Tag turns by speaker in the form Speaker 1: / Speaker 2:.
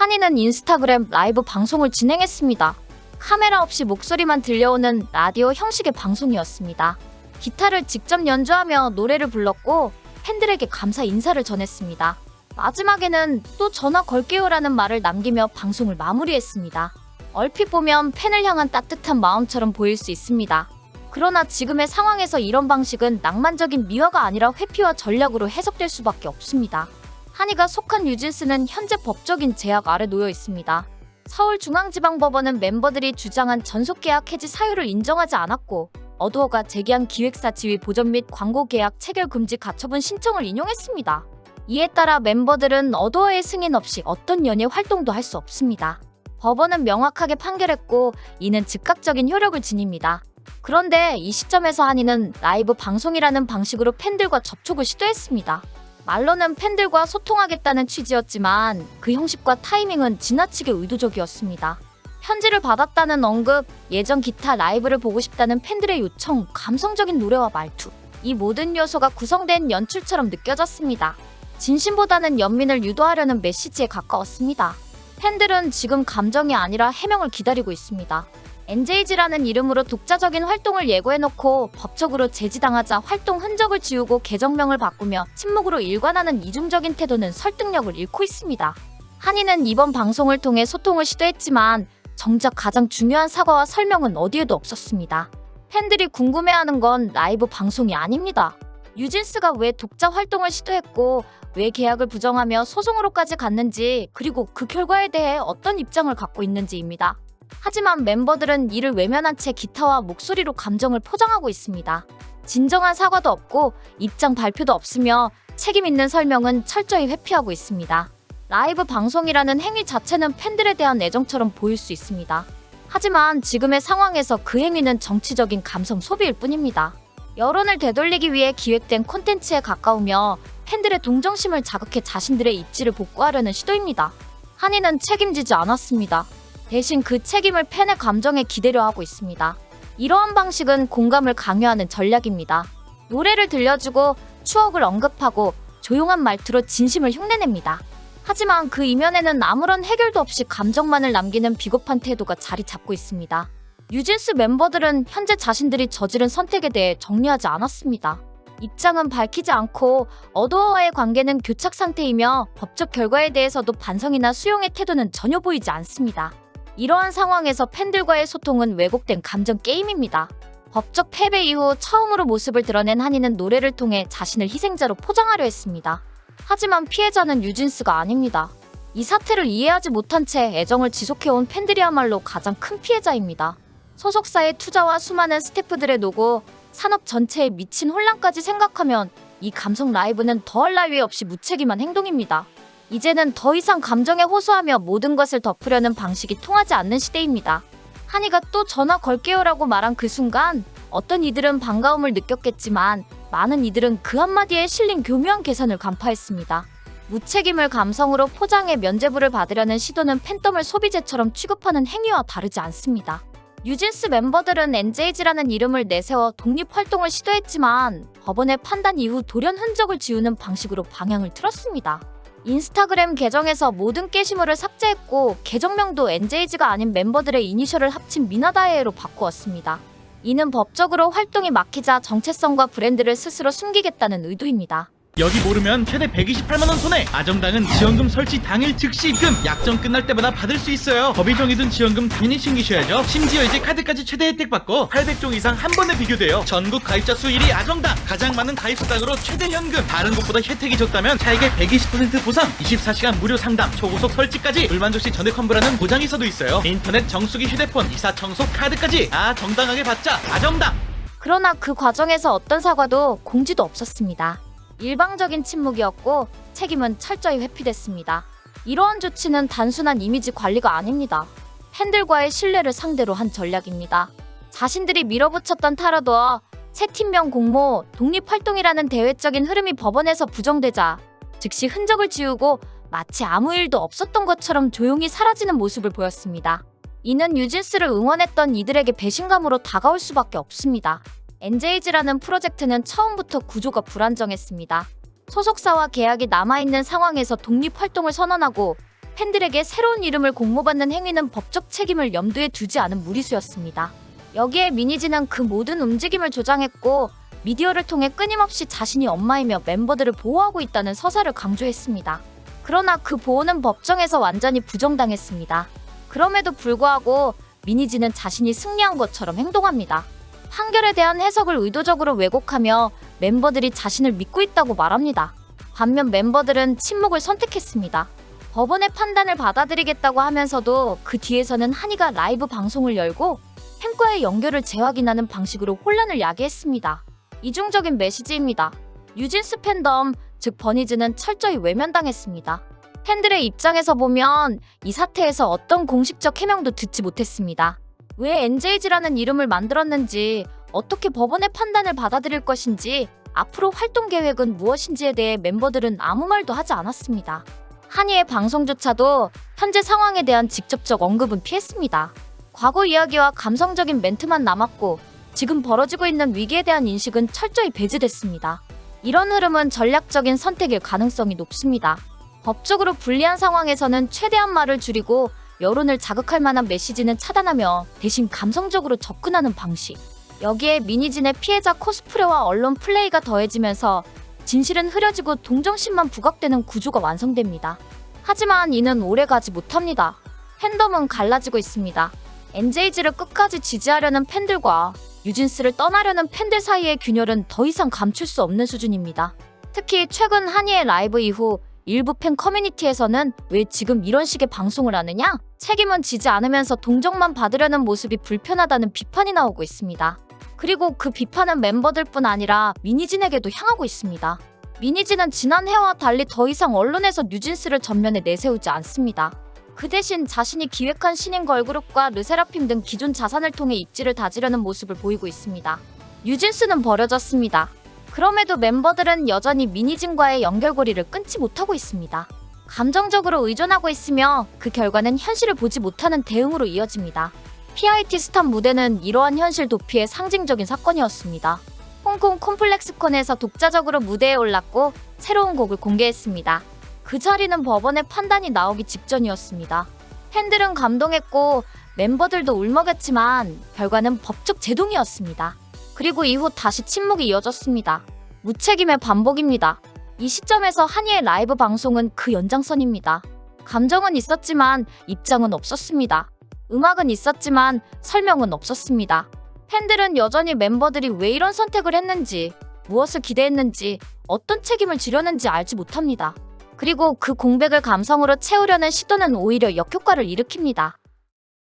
Speaker 1: 한이는 인스타그램 라이브 방송을 진행했습니다. 카메라 없이 목소리만 들려오는 라디오 형식의 방송이었습니다. 기타를 직접 연주하며 노래를 불렀고 팬들에게 감사 인사를 전했습니다. 마지막에는 또 전화 걸게요라는 말을 남기며 방송을 마무리했습니다. 얼핏 보면 팬을 향한 따뜻한 마음처럼 보일 수 있습니다. 그러나 지금의 상황에서 이런 방식은 낭만적인 미화가 아니라 회피와 전략으로 해석될 수밖에 없습니다. 한이가 속한 뉴진스는 현재 법적인 제약 아래 놓여 있습니다. 서울중앙지방법원은 멤버들이 주장한 전속계약 해지 사유를 인정하지 않았고 어도어가 제기한 기획사 지위 보전 및 광고 계약 체결 금지 가처분 신청을 인용했습니다. 이에 따라 멤버들은 어도어의 승인 없이 어떤 연예 활동도 할 수 없습니다. 법원은 명확하게 판결했고 이는 즉각적인 효력을 지닙니다. 그런데 이 시점에서 한이는 라이브 방송이라는 방식으로 팬들과 접촉을 시도했습니다. 말로는 팬들과 소통하겠다는 취지였지만 그 형식과 타이밍은 지나치게 의도적이었습니다. 편지를 받았다는 언급, 예전 기타 라이브를 보고 싶다는 팬들의 요청, 감성적인 노래와 말투, 이 모든 요소가 구성된 연출처럼 느껴졌습니다. 진심보다는 연민을 유도하려는 메시지에 가까웠습니다. 팬들은 지금 감정이 아니라 해명을 기다리고 있습니다. NJG라는 이름으로 독자적인 활동을 예고해놓고 법적으로 제지당하자 활동 흔적을 지우고 계정명을 바꾸며 침묵으로 일관하는 이중적인 태도는 설득력을 잃고 있습니다. 한이는 이번 방송을 통해 소통을 시도했지만 정작 가장 중요한 사과와 설명은 어디에도 없었습니다. 팬들이 궁금해하는 건 라이브 방송이 아닙니다. 뉴진스가 왜 독자 활동을 시도했고 왜 계약을 부정하며 소송으로까지 갔는지 그리고 그 결과에 대해 어떤 입장을 갖고 있는지입니다. 하지만 멤버들은 이를 외면한 채 기타와 목소리로 감정을 포장하고 있습니다. 진정한 사과도 없고 입장 발표도 없으며 책임 있는 설명은 철저히 회피하고 있습니다. 라이브 방송이라는 행위 자체는 팬들에 대한 애정처럼 보일 수 있습니다. 하지만 지금의 상황에서 그 행위는 정치적인 감성 소비일 뿐입니다. 여론을 되돌리기 위해 기획된 콘텐츠에 가까우며 팬들의 동정심을 자극해 자신들의 입지를 복구하려는 시도입니다. 한이는 책임지지 않았습니다. 대신 그 책임을 팬의 감정에 기대려 하고 있습니다. 이러한 방식은 공감을 강요하는 전략입니다. 노래를 들려주고 추억을 언급하고 조용한 말투로 진심을 흉내냅니다. 하지만 그 이면에는 아무런 해결도 없이 감정만을 남기는 비겁한 태도가 자리 잡고 있습니다. 뉴진스 멤버들은 현재 자신들이 저지른 선택에 대해 정리하지 않았습니다. 입장은 밝히지 않고 어도어와의 관계는 교착 상태이며 법적 결과에 대해서도 반성이나 수용의 태도는 전혀 보이지 않습니다. 이러한 상황에서 팬들과의 소통은 왜곡된 감정 게임입니다. 법적 패배 이후 처음으로 모습을 드러낸 한이는 노래를 통해 자신을 희생자로 포장하려 했습니다. 하지만 피해자는 뉴진스가 아닙니다. 이 사태를 이해하지 못한 채 애정을 지속해온 팬들이야말로 가장 큰 피해자입니다. 소속사의 투자와 수많은 스태프들의 노고, 산업 전체에 미친 혼란까지 생각하면 이 감성 라이브는 더할 나위 없이 무책임한 행동입니다. 이제는 더 이상 감정에 호소하며 모든 것을 덮으려는 방식이 통하지 않는 시대입니다. 한이가 또 전화 걸게요라고 말한 그 순간 어떤 이들은 반가움을 느꼈겠지만 많은 이들은 그 한마디에 실린 교묘한 계산을 간파했습니다. 무책임을 감성으로 포장해 면죄부를 받으려는 시도는 팬덤을 소비재처럼 취급하는 행위와 다르지 않습니다. 뉴진스 멤버들은 NJG라는 이름을 내세워 독립활동을 시도했지만 법원의 판단 이후 돌연 흔적을 지우는 방식으로 방향을 틀었습니다. 인스타그램 계정에서 모든 게시물을 삭제했고 계정명도 NJG가 아닌 멤버들의 이니셜을 합친 미나다에로 바꾸었습니다. 이는 법적으로 활동이 막히자 정체성과 브랜드를 스스로 숨기겠다는 의도입니다.
Speaker 2: 여기 모르면 최대 128만원 손해! 아정당은 지원금 설치 당일 즉시 입금! 약정 끝날 때마다 받을 수 있어요. 법이 정해둔 지원금 당연히 챙기셔야죠. 심지어 이제 카드까지 최대 혜택 받고 800종 이상 한 번에 비교돼요. 전국 가입자 수 1위 아정당! 가장 많은 가입수당으로 최대 현금! 다른 곳보다 혜택이 적다면 차액의 120% 보상! 24시간 무료 상담! 초고속 설치까지! 불만족시 전액 환불하는 보장이서도 있어요. 인터넷 정수기 휴대폰 이사 청소 카드까지! 정당하게 받자! 아정당!
Speaker 1: 그러나 그 과정에서 어떤 사과도 공지도 없었습니다. 일방적인 침묵이었고 책임은 철저히 회피됐습니다. 이러한 조치는 단순한 이미지 관리가 아닙니다. 팬들과의 신뢰를 상대로 한 전략입니다. 자신들이 밀어붙였던 타라도어, 새 팀명 공모, 독립활동이라는 대외적인 흐름이 법원에서 부정되자 즉시 흔적을 지우고 마치 아무 일도 없었던 것처럼 조용히 사라지는 모습을 보였습니다. 이는 뉴진스를 응원했던 이들에게 배신감으로 다가올 수밖에 없습니다. NJG라는 프로젝트는 처음부터 구조가 불안정했습니다. 소속사와 계약이 남아있는 상황에서 독립활동을 선언하고 팬들에게 새로운 이름을 공모받는 행위는 법적 책임을 염두에 두지 않은 무리수였습니다. 여기에 미니지는 그 모든 움직임을 조장했고 미디어를 통해 끊임없이 자신이 엄마이며 멤버들을 보호하고 있다는 서사를 강조했습니다. 그러나 그 보호는 법정에서 완전히 부정당했습니다. 그럼에도 불구하고 미니지는 자신이 승리한 것처럼 행동합니다. 판결에 대한 해석을 의도적으로 왜곡하며 멤버들이 자신을 믿고 있다고 말합니다. 반면 멤버들은 침묵을 선택했습니다. 법원의 판단을 받아들이겠다고 하면서도 그 뒤에서는 한이가 라이브 방송을 열고 팬과의 연결을 재확인하는 방식으로 혼란을 야기했습니다. 이중적인 메시지입니다. 뉴진스 팬덤, 즉 버니즈는 철저히 외면당했습니다. 팬들의 입장에서 보면 이 사태에서 어떤 공식적 해명도 듣지 못했습니다. 왜 NJG라는 이름을 만들었는지, 어떻게 법원의 판단을 받아들일 것인지, 앞으로 활동 계획은 무엇인지에 대해 멤버들은 아무 말도 하지 않았습니다. 한이의 방송조차도 현재 상황에 대한 직접적 언급은 피했습니다. 과거 이야기와 감성적인 멘트만 남았고 지금 벌어지고 있는 위기에 대한 인식은 철저히 배제됐습니다. 이런 흐름은 전략적인 선택일 가능성이 높습니다. 법적으로 불리한 상황에서는 최대한 말을 줄이고 여론을 자극할 만한 메시지는 차단하며 대신 감성적으로 접근하는 방식. 여기에 미니진의 피해자 코스프레와 언론 플레이가 더해지면서 진실은 흐려지고 동정심만 부각되는 구조가 완성됩니다. 하지만 이는 오래가지 못합니다. 팬덤은 갈라지고 있습니다. NJG를 끝까지 지지하려는 팬들과 뉴진스를 떠나려는 팬들 사이의 균열은 더 이상 감출 수 없는 수준입니다. 특히 최근 한이의 라이브 이후 일부 팬 커뮤니티에서는 왜 지금 이런 식의 방송을 하느냐? 책임은 지지 않으면서 동정만 받으려는 모습이 불편하다는 비판이 나오고 있습니다. 그리고 그 비판은 멤버들뿐 아니라 미니진에게도 향하고 있습니다. 미니진은 지난해와 달리 더 이상 언론에서 뉴진스를 전면에 내세우지 않습니다. 그 대신 자신이 기획한 신인 걸그룹과 르세라핌 등 기존 자산을 통해 입지를 다지려는 모습을 보이고 있습니다. 뉴진스는 버려졌습니다. 그럼에도 멤버들은 여전히 미니진과의 연결고리를 끊지 못하고 있습니다. 감정적으로 의존하고 있으며 그 결과는 현실을 보지 못하는 대응으로 이어집니다. PIT 스탑 무대는 이러한 현실 도피의 상징적인 사건이었습니다. 홍콩 콤플렉스콘에서 독자적으로 무대에 올랐고 새로운 곡을 공개했습니다. 그 자리는 법원의 판단이 나오기 직전이었습니다. 팬들은 감동했고 멤버들도 울먹였지만 결과는 법적 제동이었습니다. 그리고 이후 다시 침묵이 이어졌습니다. 무책임의 반복입니다. 이 시점에서 한이의 라이브 방송은 그 연장선입니다. 감정은 있었지만 입장은 없었습니다. 음악은 있었지만 설명은 없었습니다. 팬들은 여전히 멤버들이 왜 이런 선택을 했는지, 무엇을 기대했는지, 어떤 책임을 지려는지 알지 못합니다. 그리고 그 공백을 감성으로 채우려는 시도는 오히려 역효과를 일으킵니다.